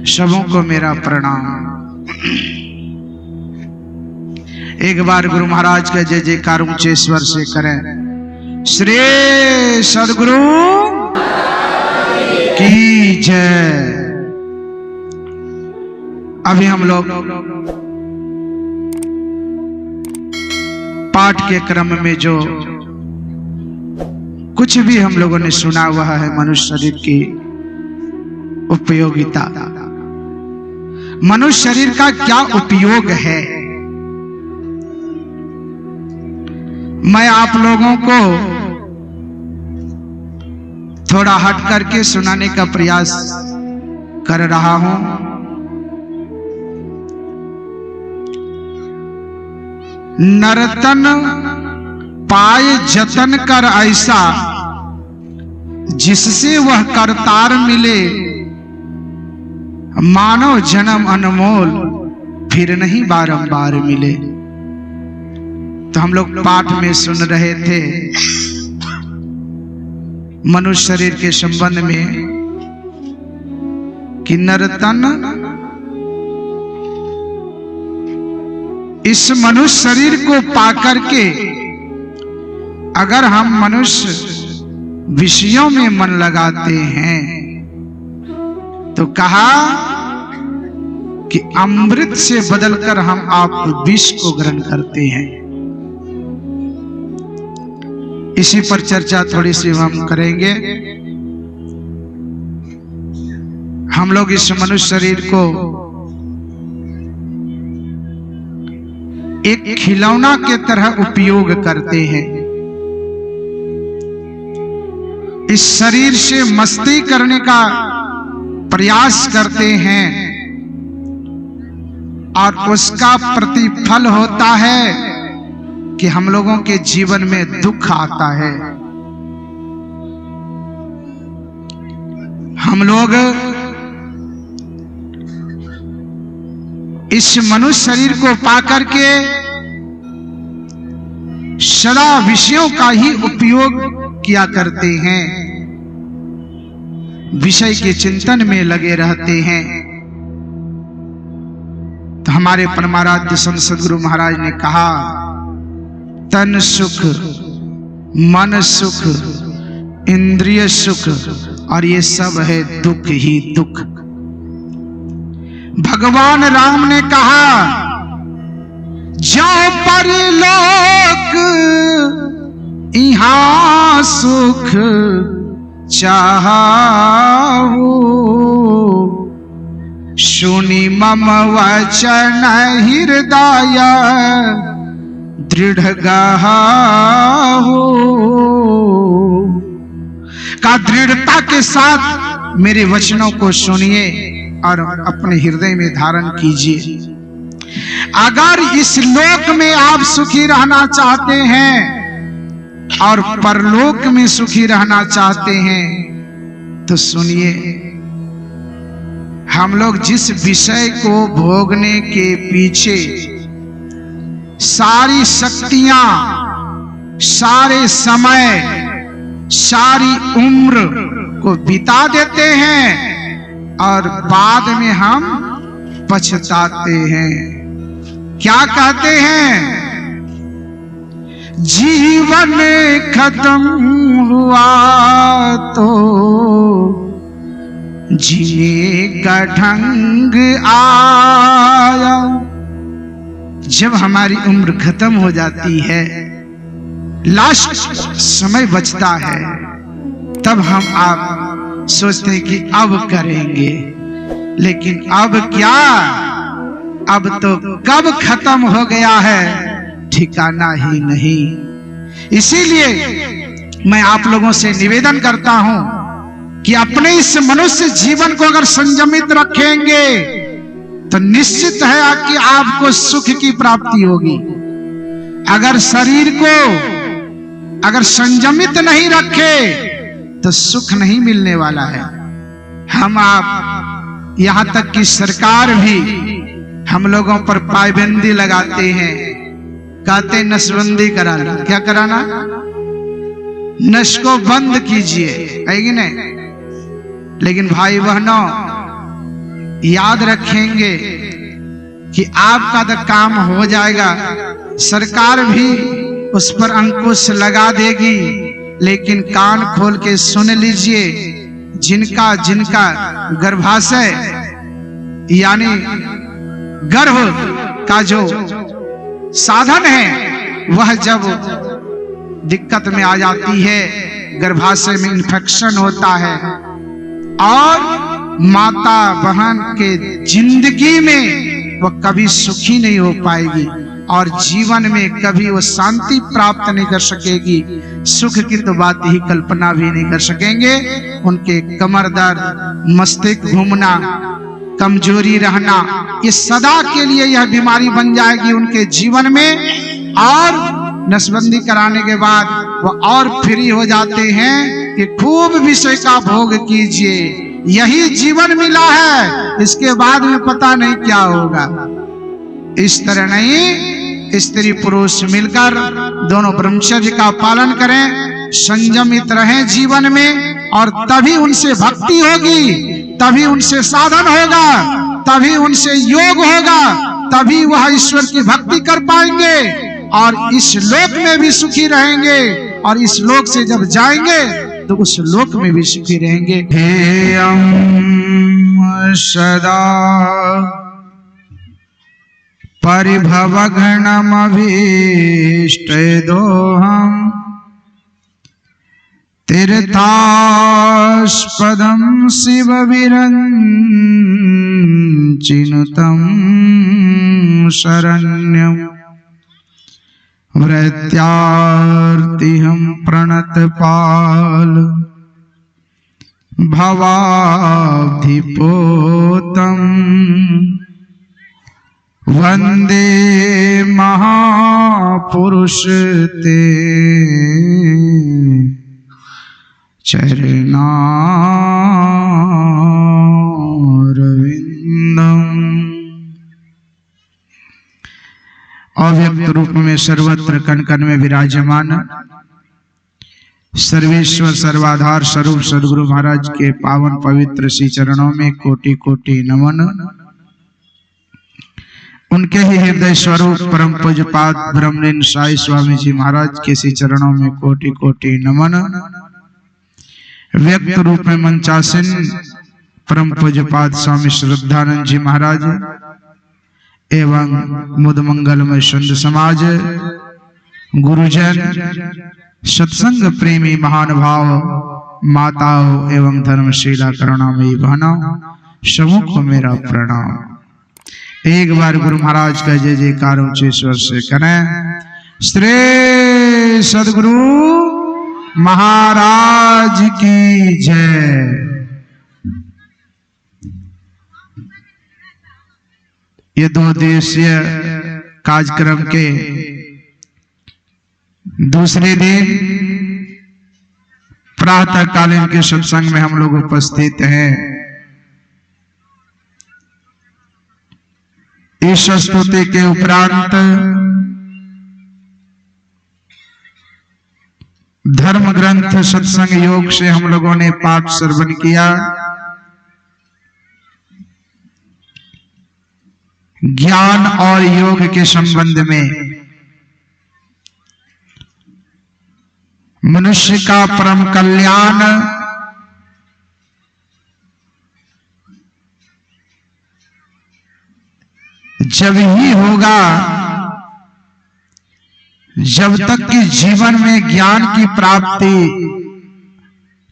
सबों को मेरा प्रणाम। एक बार गुरु महाराज का जय जयकार ऊंचे स्वर से करें। श्री सदगुरु की जय। अभी हम लोग पाठ के क्रम में जो कुछ भी हम लोगों ने सुना हुआ है मनुष्य शरीर की उपयोगिता, मनुष्य शरीर का क्या उपयोग है, मैं आप लोगों को थोड़ा हट करके सुनाने का प्रयास कर रहा हूं। नर्तन पाए जतन कर ऐसा, जिससे वह करतार मिले, मानव जन्म अनमोल फिर नहीं बारंबार मिले। तो हम लोग पाठ में सुन रहे थे मनुष्य शरीर के संबंध में कि नर्तन इस मनुष्य शरीर को पाकर के अगर हम मनुष्य विषयों में मन लगाते हैं तो कहा कि अमृत से बदलकर हम आप विष को ग्रहण करते हैं। इसी पर चर्चा थोड़ी सी हम करेंगे। हम लोग इस मनुष्य शरीर को एक खिलौना के तरह उपयोग करते हैं। इस शरीर से मस्ती करने का प्रयास करते हैं और उसका प्रतिफल होता है कि हम लोगों के जीवन में दुख आता है। हम लोग इस मनुष्य शरीर को पाकर के सदा विषयों का ही उपयोग किया करते हैं, विषय के चिंतन में लगे रहते हैं। तो हमारे परमाराध्य संत सद्गुरु महाराज ने कहा, तन सुख, मन सुख, इंद्रिय सुख और ये सब है दुख ही दुख। भगवान राम ने कहा, जो परलोक इहां सुख चाहू, सुनी मम वचन हृदय दृढ़ गाहू। का दृढ़ता के साथ मेरे वचनों को सुनिए और अपने हृदय में धारण कीजिए। अगर इस लोक में आप सुखी रहना चाहते हैं और परलोक में सुखी रहना चाहते हैं तो सुनिए, हम लोग जिस विषय को भोगने के पीछे सारी शक्तियां, सारे समय, सारी उम्र को बिता देते हैं और बाद में हम पछताते हैं। क्या कहते हैं? जीवन खत्म हुआ तो जीने का ढंग आया। जब हमारी उम्र खत्म हो जाती है, लास्ट समय बचता है, तब हम आप सोचते हैं कि अब करेंगे, लेकिन अब क्या, अब तो कब खत्म हो गया है ठिकाना ही नहीं। इसीलिए मैं आप लोगों से निवेदन करता हूं कि अपने इस मनुष्य जीवन को अगर संयमित रखेंगे तो निश्चित है कि आपको सुख की प्राप्ति होगी। अगर शरीर को अगर संयमित नहीं रखे तो सुख नहीं मिलने वाला है। हम आप यहां तक कि सरकार भी हम लोगों पर पाबंदी लगाते हैं, कहते नसबंदी कराना। क्या कराना? नश को बंद कीजिए, है कि नहीं? लेकिन भाई बहनों, याद रखेंगे कि आपका तो काम हो जाएगा, सरकार भी उस पर अंकुश लगा देगी। लेकिन कान खोल के सुन लीजिए, जिनका जिनका गर्भाशय यानी गर्भ का जो साधन है वह जब दिक्कत में आ जाती है, गर्भाशय में इन्फेक्शन होता है और माता बहन के जिंदगी में वह कभी सुखी नहीं हो पाएगी और जीवन में कभी वो शांति प्राप्त नहीं कर सकेगी। सुख की तो बात ही कल्पना भी नहीं कर सकेंगे। उनके कमर दर्द, मस्तिष्क घूमना, कमजोरी रहना, ये सदा के लिए यह बीमारी बन जाएगी उनके जीवन में। और नसबंदी कराने के बाद वो और फ्री हो जाते हैं कि खूब विषय का भोग कीजिए, यही जीवन मिला है, इसके बाद में पता नहीं क्या होगा। इस तरह नहीं, स्त्री पुरुष मिलकर दोनों ब्रह्मचर्य का पालन करें, संयमित रहें जीवन में, और तभी उनसे भक्ति होगी, तभी उनसे साधन होगा, तभी उनसे योग होगा, तभी वह ईश्वर की भक्ति कर पाएंगे और इस लोक में भी सुखी रहेंगे। और इस लोक से जब जाएंगे तो उस लोक में भी सुखी रहेंगे। हेयं सदा परिभवघ्नमभीष्टदोहम् तीर्थास्पदं शिवविरञ्चिनुतं शरण्यं वृत्यार्तिहं प्रणतपाल भवाब्धिपोतम् वंदे महापुरुष ते चरणारविंदम। अव्यक्त रूप में सर्वत्र कण कण में विराजमान सर्वेश्वर सर्वाधार स्वरूप सद्गुरु महाराज के पावन पवित्र श्री चरणों में कोटि कोटि नमन। उनके ही हृदय स्वरूप परम पूज्यपाद ब्रह्मलीन साई स्वामी जी महाराज के श्री चरणों में कोटि कोटि नमन। व्यक्त रूप में मंचासीन परम पूज्यपाद स्वामी श्रद्धानंद जी महाराज एवं मुद मंगलमय संत समाज, गुरुजन, सत्संग प्रेमी महानुभाव, माताओं एवं धर्मशीला करुणामयी बहनों, समूह को मेरा प्रणाम। एक बार गुरु महाराज का जय जयकार ऊंचे स्वर से करें। श्री सद्गुरु महाराज की जय। ये 2 दिवसीय कार्यक्रम के दूसरे दिन प्रातःकालीन के सत्संग में हम लोग उपस्थित हैं। इस स्तुति के उपरांत धर्म ग्रंथ सत्संग योग से हम लोगों ने पाठ श्रवण किया। ज्ञान और योग के संबंध में मनुष्य का परम कल्याण जब ही होगा जब तक कि जीवन में ज्ञान की प्राप्ति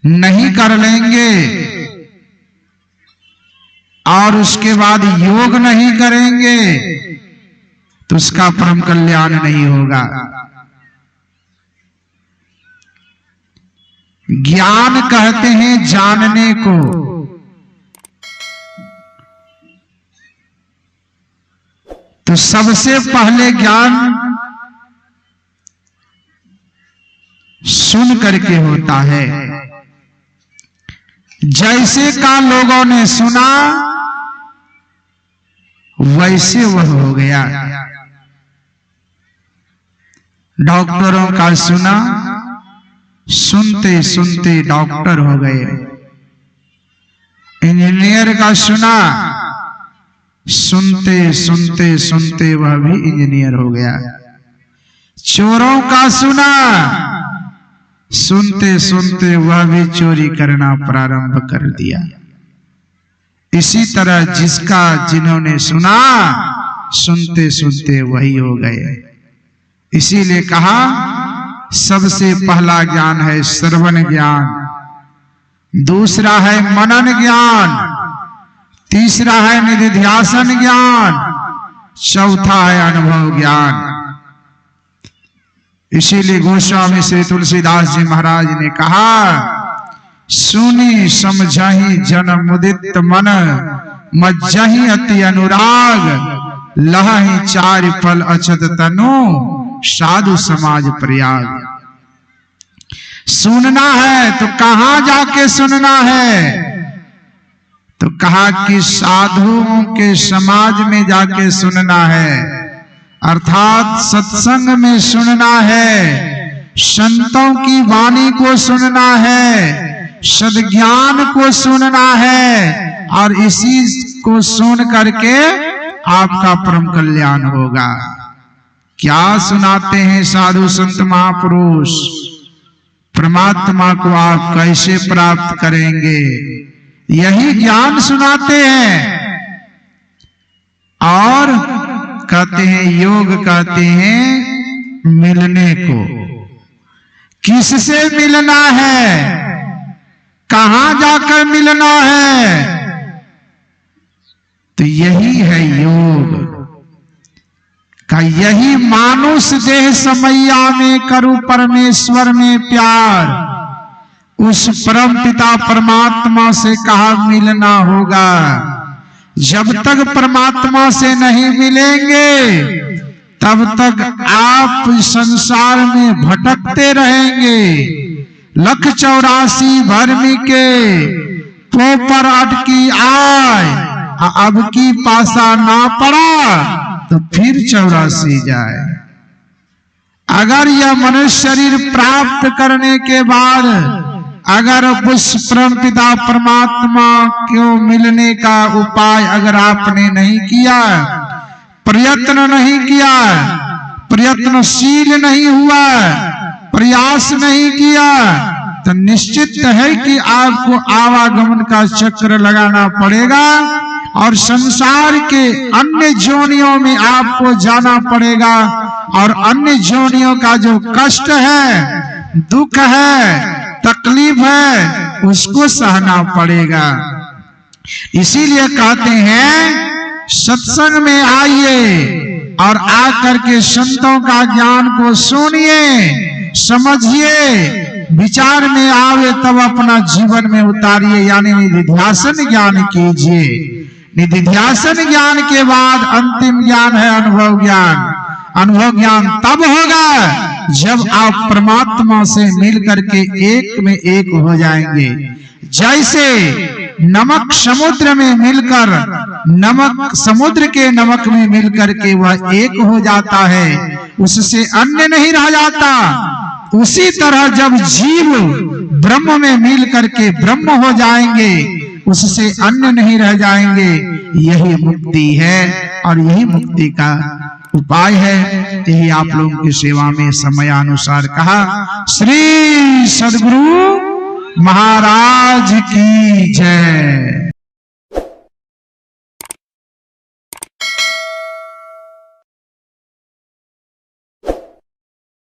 नहीं कर लेंगे और उसके बाद योग नहीं करेंगे तो उसका परम कल्याण नहीं होगा। ज्ञान कहते हैं जानने को, तो सबसे पहले ज्ञान सुन करके होता है। जैसे का लोगों ने सुना वैसे वह हो गया। डॉक्टरों का सुना, सुनते सुनते डॉक्टर हो गए। इंजीनियर का सुना, सुनते सुनते सुनते वह भी इंजीनियर हो गया। चोरों का सुना, सुनते सुनते वह भी चोरी करना प्रारंभ कर दिया। इसी तरह जिसका जिन्होंने सुना, सुनते सुनते वही हो गए। इसीलिए कहा सबसे पहला ज्ञान है श्रवण ज्ञान, दूसरा है मनन ज्ञान, तीसरा है निधिध्यासन ज्ञान, चौथा है अनुभव ज्ञान। इसीलिए गोस्वामी श्री तुलसीदास जी महाराज ने कहा, सुनी समझहि जन मुदित मन, मज्जहि अति अनुराग, लहहि चारि फल अछत तनु, साधु समाज प्रयाग। सुनना है तो कहां जाके सुनना है? तो कहा कि साधुओं के समाज में जाके सुनना है, अर्थात सत्संग में सुनना है, संतों की वाणी को सुनना है, सद्ज्ञान को सुनना है, और इसी को सुन करके आपका परम कल्याण होगा। क्या सुनाते हैं साधु संत महापुरुष? परमात्मा को आप कैसे प्राप्त करेंगे, यही ज्ञान सुनाते हैं। और कहते हैं योग, कहते हैं मिलने को। किससे मिलना है, कहां जाकर मिलना है? तो यही है योग का, यही मानुष देह समैया में करूं परमेश्वर में प्यार, उस परम पिता परमात्मा से कहा मिलना होगा। जब तक परमात्मा से नहीं मिलेंगे तब तक आप संसार में भटकते रहेंगे। 184 भरमी के पोपर अटकी आए, अब की पासा ना पड़ा तो फिर 84 जाए। अगर यह मनुष्य शरीर प्राप्त करने के बाद अगर उस परम पिता परमात्मा को मिलने का उपाय अगर आपने नहीं किया, प्रयत्न नहीं किया, प्रयत्नशील नहीं हुआ, प्रयास नहीं किया, तो निश्चित है कि आपको आवागमन का चक्र लगाना पड़ेगा और संसार के अन्य जोनियों में आपको जाना पड़ेगा। और अन्य जोनियों का जो कष्ट है, दुख है, तकलीफ है, उसको सहना पड़ेगा। इसीलिए कहते हैं सत्संग में आइए और आकर के संतों का ज्ञान को सुनिए, समझिए, विचार में आवे तब अपना जीवन में उतारिए, यानी निधिध्यासन ज्ञान कीजिए। निधिध्यासन ज्ञान के बाद अंतिम ज्ञान है अनुभव ज्ञान। अनुभव ज्ञान तब होगा जब आप परमात्मा से मिल करके एक में एक हो जाएंगे। जैसे नमक समुद्र में मिलकर, नमक समुद्र के नमक में मिलकर के वह एक हो जाता है, उससे अन्य नहीं रह जाता। उसी तरह जब जीव ब्रह्म में मिल करके ब्रह्म हो जाएंगे, उससे अन्य नहीं रह जाएंगे। यही मुक्ति है और यही मुक्ति का उपाय है। यही आप लोगों की सेवा में समयानुसार कहा। श्री सद्गुरु महाराज की जय।